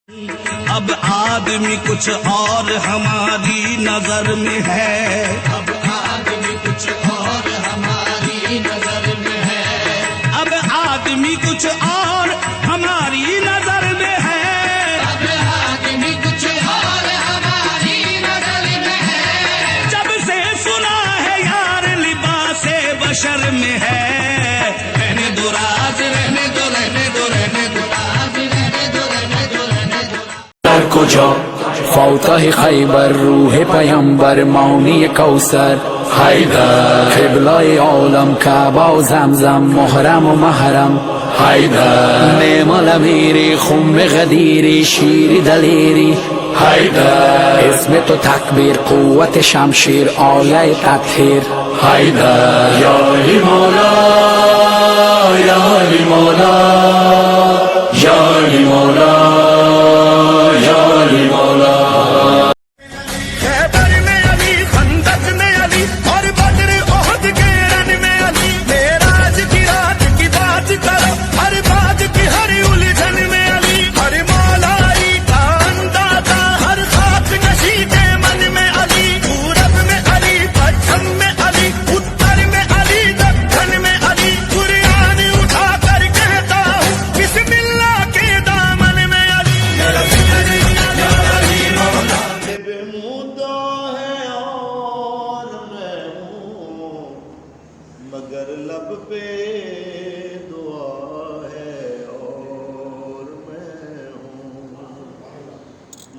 اب آدمی کچھ اور ہماری نظر میں ہے، اب آدمی کچھ اور ہماری نظر میں ہے، اب آدمی کچھ اور ہماری نظر میں ہے، اب آدمی کچھ اور ہماری نظر میں ہے، جب سے سنا ہے یار لباس بشر میں ہے، رہنے دو راز، رہنے دو رہنے دو رہنے دو راز، رہنے دو رہنے دو رہنے دو کجا فوتہ خیبر روح پیامبر مانی کوثر حیدر قبلہ عالم کعبہ و زمزم محرم و محرم حیدر نعم الامیری خم غدیری شیر دلیری حیدر اسم تو تکبیر قوت شمشیر آیه تطهیر حیدر یا علی مولا یا علی مولا یا علی مولا یا علی مولا خیبر میں علی، خندق میں علی اور بدر احد کے رن میں علی، معراج کی رات کی بات کرو، ہر بات کی ہر الجھن میں علی، ہر مولائی کا اندازہ ہر خاک نشی کے من میں علی، پورب میں علی، پچھم میں علی، اتر میں علی، دکن میں علی، قرآن اٹھا کر کہتا ہوں بسم اللہ کے دامن میں علی۔ مگر لب پہ دعا ہے اور میں ہوں،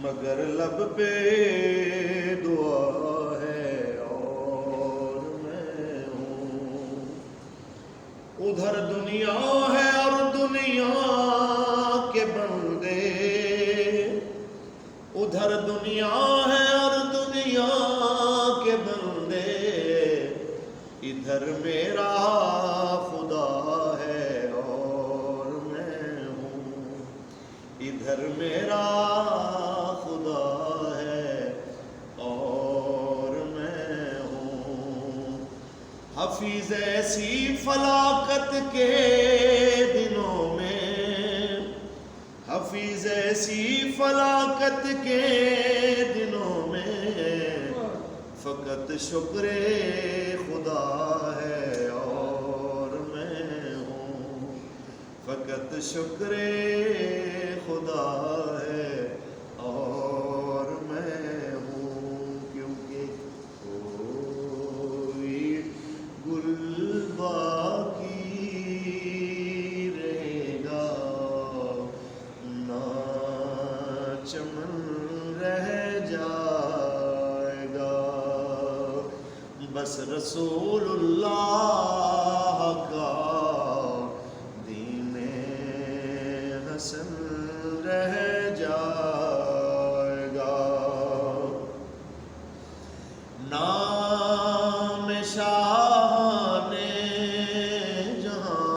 مگر لب پہ دعا ہے اور میں ہوں، ادھر دنیا ہے اور دنیا کے بندے، ادھر دنیا ہے اور دنیا کے بندے، ادھر میرا خدا ہے اور میں ہوں، ادھر میرا خدا ہے اور میں ہوں، حفیظ ایسی فلاکت کے دنوں میں، حفیظ ایسی فلاکت کے دنوں میں، فقط شکر خدا ہے اور میں ہوں، فقط شکر خدا ہے اور میں ہوں، کیونکہ کوئی گل باقی رہے گا نہ چمن رہ جائے گا، بس رسول اللہ کا دین حسن رہ جائے گا، نہ